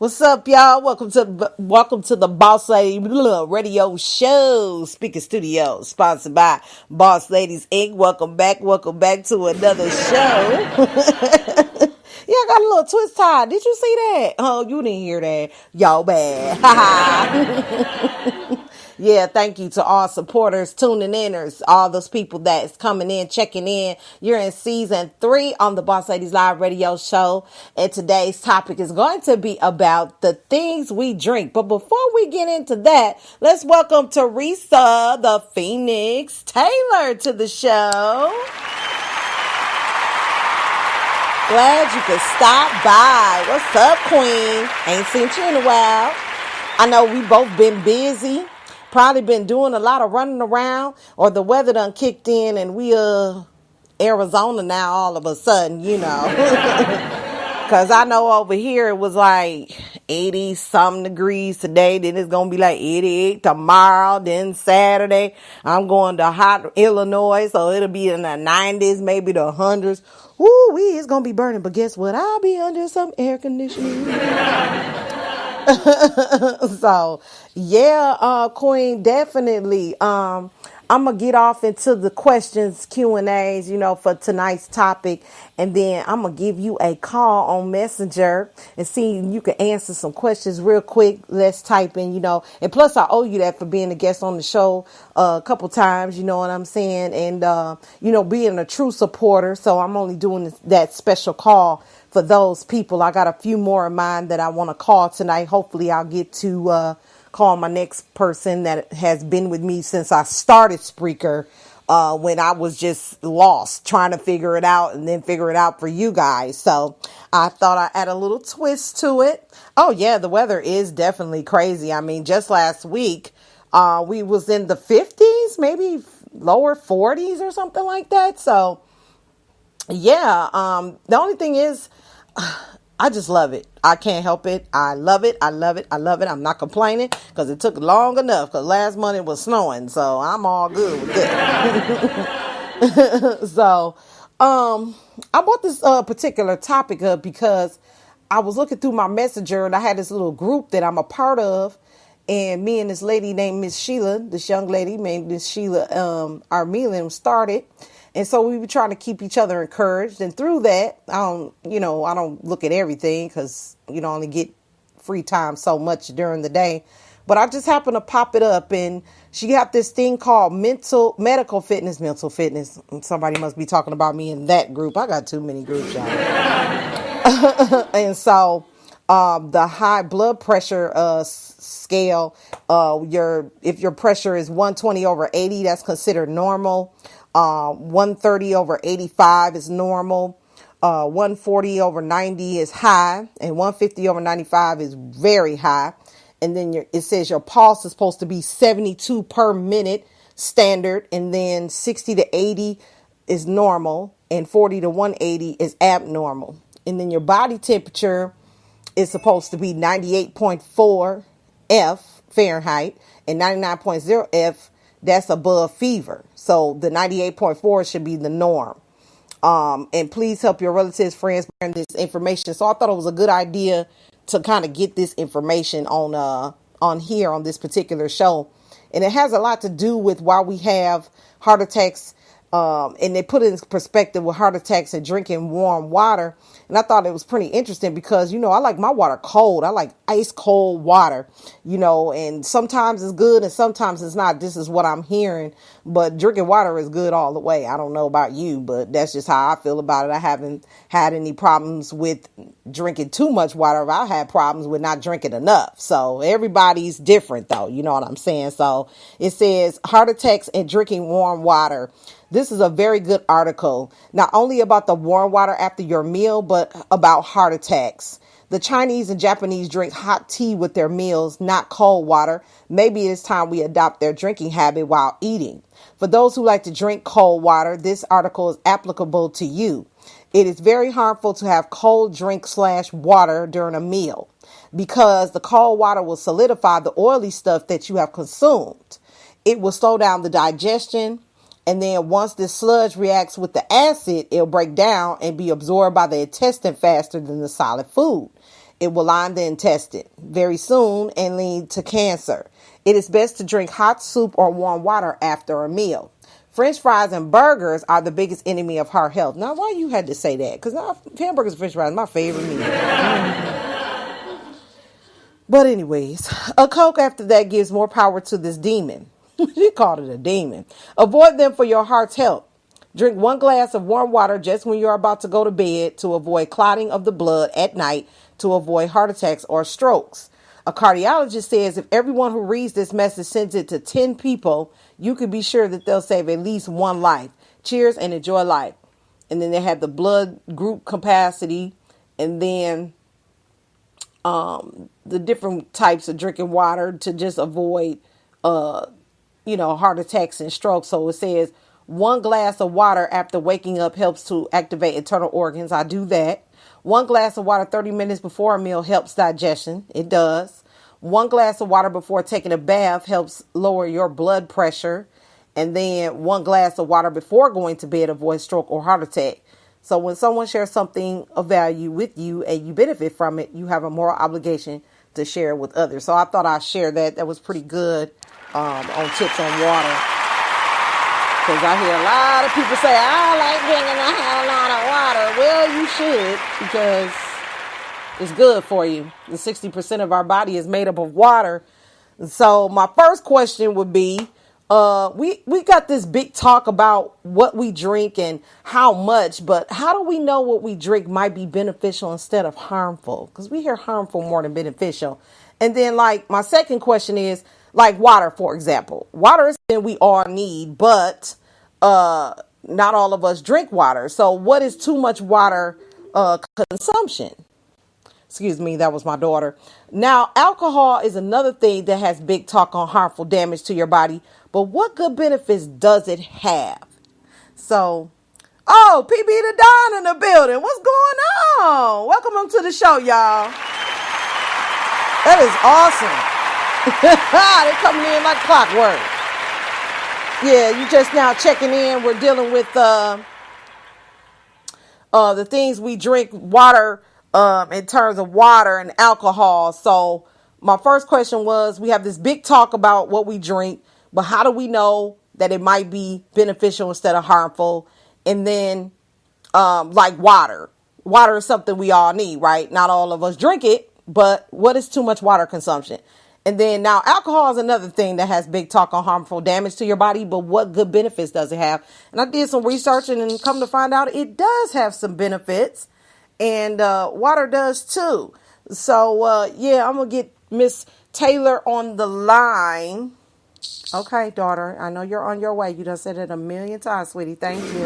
What's up, y'all? Welcome to the Boss Lady Radio Show, Speaker Studio, sponsored by Boss Ladies Inc. Welcome back to another show. Yeah, I got a little twist tie. Did you see that? Oh, you didn't hear that. Y'all bad. Yeah, thank you to all supporters, tuning inners, all those people that's coming in, checking in. You're in season 3 on the Boss Ladies Live Radio Show. And today's topic is going to be about the things we drink. But before we get into that, let's welcome Teresa, the Phoenix Taylor, to the show. Glad you could stop by. What's up, Queen? Ain't seen you in a while. I know we both been busy. Probably been doing a lot of running around, or the weather done kicked in and we Arizona now all of a sudden, you know. Cause I know over here it was like 80 some degrees today. Then it's gonna be like 88 tomorrow. Then Saturday, I'm going to hot Illinois, so it'll be in the 90s, maybe the hundreds. Woo wee, it's gonna be burning. But guess what? I'll be under some air conditioning. So yeah, Queen, definitely. I'm gonna get off into the questions, Q&As, for tonight's topic, and then I'm gonna give you a call on Messenger and see if you can answer some questions real quick. Let's type in, and plus I owe you that for being a guest on the show a couple times, you know what I'm saying, and being a true supporter. So I'm only doing that special call for those people. I got a few more in mind that I want to call tonight. Hopefully I'll get to call my next person that has been with me since I started Spreaker, when I was just lost trying to figure it out and then figure it out for you guys. So I thought I'd add a little twist to it. Oh yeah, the weather is definitely crazy. I mean, just last week, we was in the 50s, maybe lower 40s or something like that. So yeah, the only thing is, I just love it. I can't help it. I love it. I love it. I love it. I'm not complaining because it took long enough, because last month it was snowing. So I'm all good with it. So, I brought this particular topic up because I was looking through my messenger and I had this little group that I'm a part of. And me and this lady named Miss Sheila, this young lady named Miss Sheila Armelin started. And so we were trying to keep each other encouraged. And through that, I don't look at everything because you don't only get free time so much during the day. But I just happened to pop it up, and she got this thing called mental fitness. And somebody must be talking about me in that group. I got too many groups, y'all. And so the high blood pressure scale, if your pressure is 120 over 80, that's considered normal. 130 over 85 is normal. 140 over 90 is high, and 150 over 95 is very high. And then it says your pulse is supposed to be 72 per minute standard, and then 60 to 80 is normal, and 40 to 180 is abnormal. And then your body temperature is supposed to be 98.4 F Fahrenheit and 99.0 F, that's above fever. So the 98.4 should be the norm. And please help your relatives, friends, learn this information. So I thought it was a good idea to kind of get this information on here on this particular show. And it has a lot to do with why we have heart attacks. And they put it in perspective with heart attacks and drinking warm water. And I thought it was pretty interesting because, I like my water cold. I like ice cold water, and sometimes it's good and sometimes it's not. This is what I'm hearing. But drinking water is good all the way. I don't know about you, but that's just how I feel about it. I haven't had any problems with drinking too much water. I had problems with not drinking enough. So everybody's different though. You know what I'm saying? So it says heart attacks and drinking warm water. This is a very good article, not only about the warm water after your meal, but about heart attacks. The Chinese and Japanese drink hot tea with their meals, not cold water. Maybe it's time we adopt their drinking habit while eating. For those who like to drink cold water, this article is applicable to you. It is very harmful to have cold drink/water during a meal because the cold water will solidify the oily stuff that you have consumed. It will slow down the digestion. And then once this sludge reacts with the acid, it'll break down and be absorbed by the intestine faster than the solid food. It will line the intestine very soon and lead to cancer. It is best to drink hot soup or warm water after a meal. French fries and burgers are the biggest enemy of heart health. Now, why you had to say that? Because hamburgers and French fries are my favorite meal. But anyways, a Coke after that gives more power to this demon. She called it a demon. Avoid them for your heart's health. Drink 1 glass of warm water just when you're about to go to bed to avoid clotting of the blood at night, to avoid heart attacks or strokes. A cardiologist says if everyone who reads this message sends it to 10 people, you can be sure that they'll save at least 1 life. Cheers and enjoy life. And then they have the blood group capacity, and then the different types of drinking water to just avoid, heart attacks and strokes. So it says 1 glass of water after waking up helps to activate internal organs. I do that. 1 glass of water 30 minutes before a meal helps digestion. It does. 1 glass of water before taking a bath helps lower your blood pressure. And then 1 glass of water before going to bed avoids stroke or heart attack. So when someone shares something of value with you and you benefit from it, you have a moral obligation to share it with others. So I thought I'd share that. That was pretty good on tips on water. Because I hear a lot of people say, I like drinking a hell lot of water. Well, you should, because it's good for you. And 60% of our body is made up of water. So my first question would be, we got this big talk about what we drink and how much, but how do we know what we drink might be beneficial instead of harmful? Because we hear harmful more than beneficial. And then like my second question is like water, for example. Water is something we all need, but not all of us drink water. So what is too much water consumption? Excuse me, that was my daughter. Now, alcohol is another thing that has big talk on harmful damage to your body. But what good benefits does it have? So, PB the Don in the building. What's going on? Welcome to the show, y'all. That is awesome. They're coming in like clockwork. Yeah, you just now checking in. We're dealing with the things we drink, water, in terms of water and alcohol. So my first question was, we have this big talk about what we drink, but how do we know that it might be beneficial instead of harmful? And then like water. Water is something we all need, right? Not all of us drink it, but what is too much water consumption? And then now alcohol is another thing that has big talk on harmful damage to your body, but what good benefits does it have? And I did some research and come to find out it does have some benefits. And water does too. So, I'm going to get Miss Taylor on the line. Okay, daughter, I know you're on your way. You done said it a million times, sweetie. Thank you.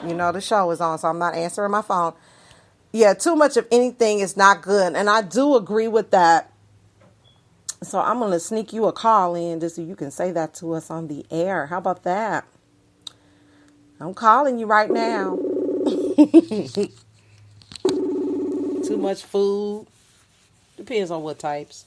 You know the show is on, so I'm not answering my phone. Yeah, too much of anything is not good. And I do agree with that. So I'm going to sneak you a call in just so you can say that to us on the air. How about that? I'm calling you right now. Too much food. Depends on what types.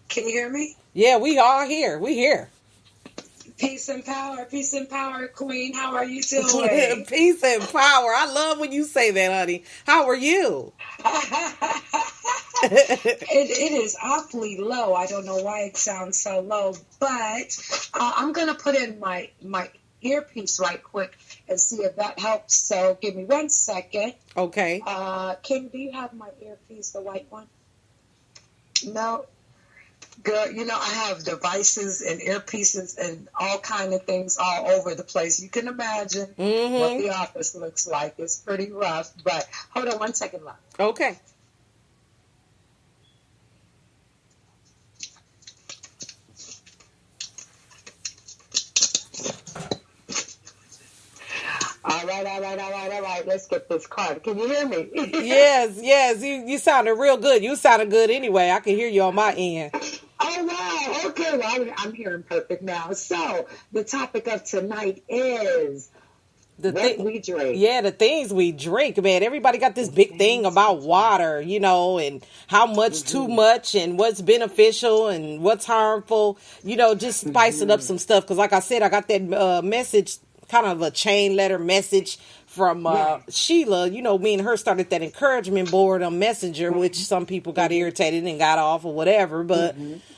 Can you hear me? Yeah, we are here. We here. Peace and power, Queen. How are you doing? Peace and power. I love when you say that, honey. How are you? It is awfully low. I don't know why it sounds so low, but I'm going to put in my earpiece right quick and see if that helps. So give me 1 second. Okay. Kim, do you have my earpiece, the white one? No. Good. You know, I have devices and earpieces and all kind of things all over the place. You can imagine what the office looks like. It's pretty rough, but hold on 1 second, love. Okay. All right. Let's get this card. Can you hear me? Yes. You sounded real good. You sounded good anyway. I can hear you on my end. Oh, wow. Okay, well, I'm hearing perfect now. So the topic of tonight is what we drink. Yeah, the things we drink, man. Everybody got this big thing about water, you know, and how much too much and what's beneficial and what's harmful. You know, just spicing up some stuff. Because like I said, I got that message kind of a chain letter message from Sheila. You know, me and her started that encouragement board on Messenger, which some people got irritated and got off or whatever. But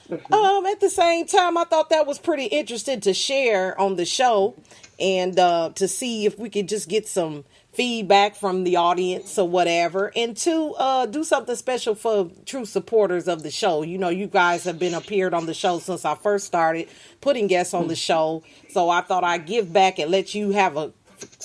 at the same time, I thought that was pretty interesting to share on the show, and to see if we could just get some feedback from the audience or whatever, and to do something special for true supporters of the show. You know, you guys have been appeared on the show since I first started putting guests on the show, so I thought I'd give back and let you have a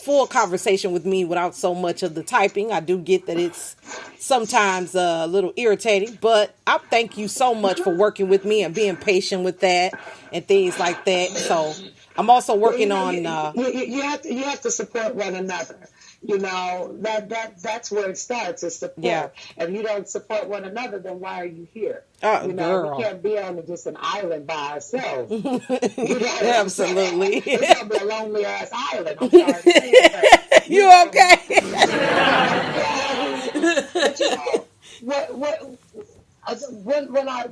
full conversation with me without so much of the typing. I do get that it's sometimes a little irritating, but I thank you so much for working with me and being patient with that and things like that. So I'm also working on you have to support one another. You know, that's where it starts, is support. Yeah. If you don't support one another, then why are you here? Oh, you know, girl. we can't be on just an island by ourselves. You know Absolutely. It's going to be a lonely ass island. I'm sorry to say it, but, You okay? but, you know,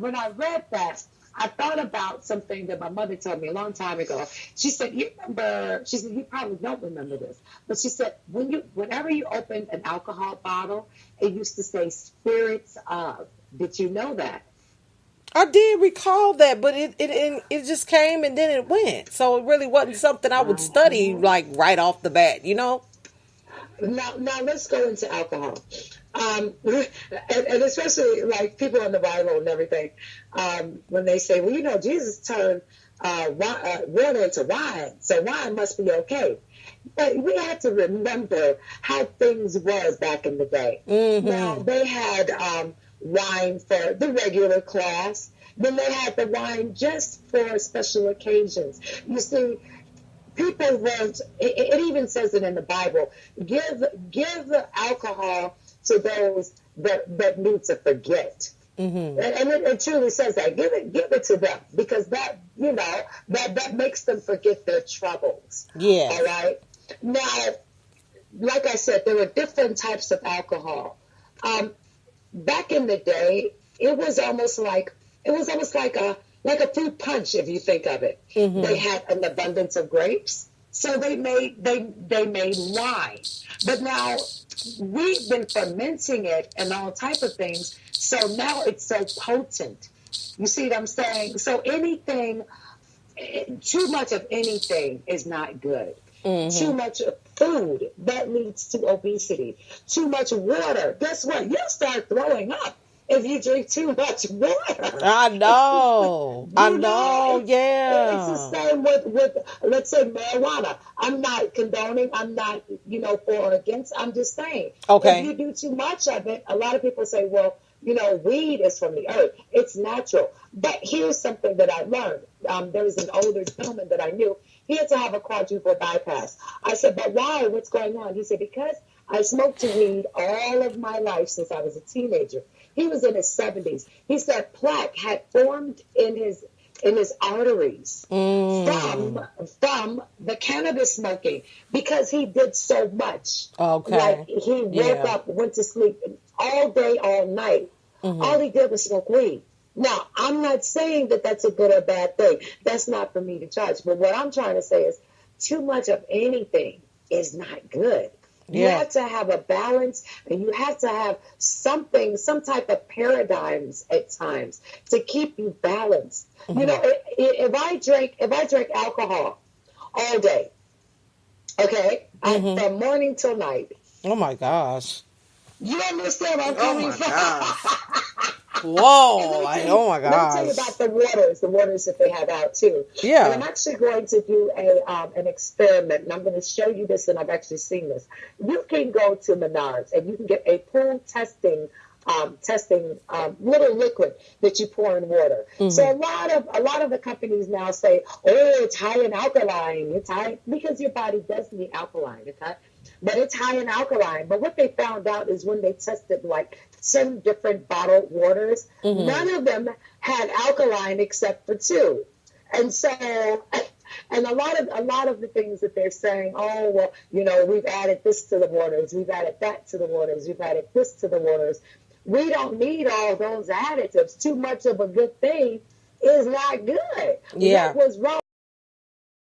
when I read that, I thought about something that my mother told me a long time ago. She said, "You remember?" She said, "You probably don't remember this, but she said whenever you opened an alcohol bottle, it used to say spirits of." Did you know that? I did recall that, but it just came and then it went. So it really wasn't something I would study like right off the bat, you know? Now let's go into alcohol. And especially like people in the Bible and everything, when they say, well, you know, Jesus turned water into wine, so wine must be okay. But we have to remember how things was back in the day. Mm-hmm. Now, they had wine for the regular class. Then they had the wine just for special occasions. You see, people weren't, it even says it in the Bible, give alcohol to those that need to forget. Mm-hmm. And it truly says that. Give it to them, because that, you know, that makes them forget their troubles. Yeah. All right. Now, like I said, there were different types of alcohol. Back in the day, it was almost like a fruit punch, if you think of it. Mm-hmm. They had an abundance of grapes, so they made wine. But now we've been fermenting it and all type of things, so now it's so potent. You see what I'm saying? So too much of anything is not good. Mm-hmm. Too much food, that leads to obesity. Too much water, guess what? You'll start throwing up if you drink too much water. I know. Yeah. It's the same with, let's say, marijuana. I'm not condoning, I'm not, for or against. I'm just saying. Okay. If you do too much of it, a lot of people say, well, weed is from the earth. It's natural. But here's something that I learned. There was an older gentleman that I knew. He had to have a quadruple bypass. I said, but why? What's going on? He said, because I smoked weed all of my life since I was a teenager. He was in his 70s. He said plaque had formed in his arteries from the cannabis smoking, because he did so much. Okay. Like, he woke up, went to sleep all day, all night. Mm-hmm. All he did was smoke weed. Now, I'm not saying that that's a good or bad thing. That's not for me to judge. But what I'm trying to say is too much of anything is not good. You have to have a balance, and you have to have some type of paradigms at times to keep you balanced. Mm-hmm. If I drink alcohol all day, okay, from morning till night. Oh my gosh. You understand where I'm coming from? Whoa! Oh my gosh! Let me tell you about the waters that they have out too. Yeah. And I'm actually going to do an experiment, and I'm going to show you this, and I've actually seen this. You can go to Menards, and you can get a pool testing little liquid that you pour in water. Mm-hmm. So a lot of the companies now say, oh, it's high in alkaline. It's high because your body does need alkaline. But it's high in alkaline. But what they found out is when they tested like 10 different bottled waters, none of them had alkaline except for 2. And so, and a lot of the things that they're saying, oh, well, we've added this to the waters, we've added that to the waters, we've added this to the waters. We don't need all those additives. Too much of a good thing is not good. Yeah. What was wrong?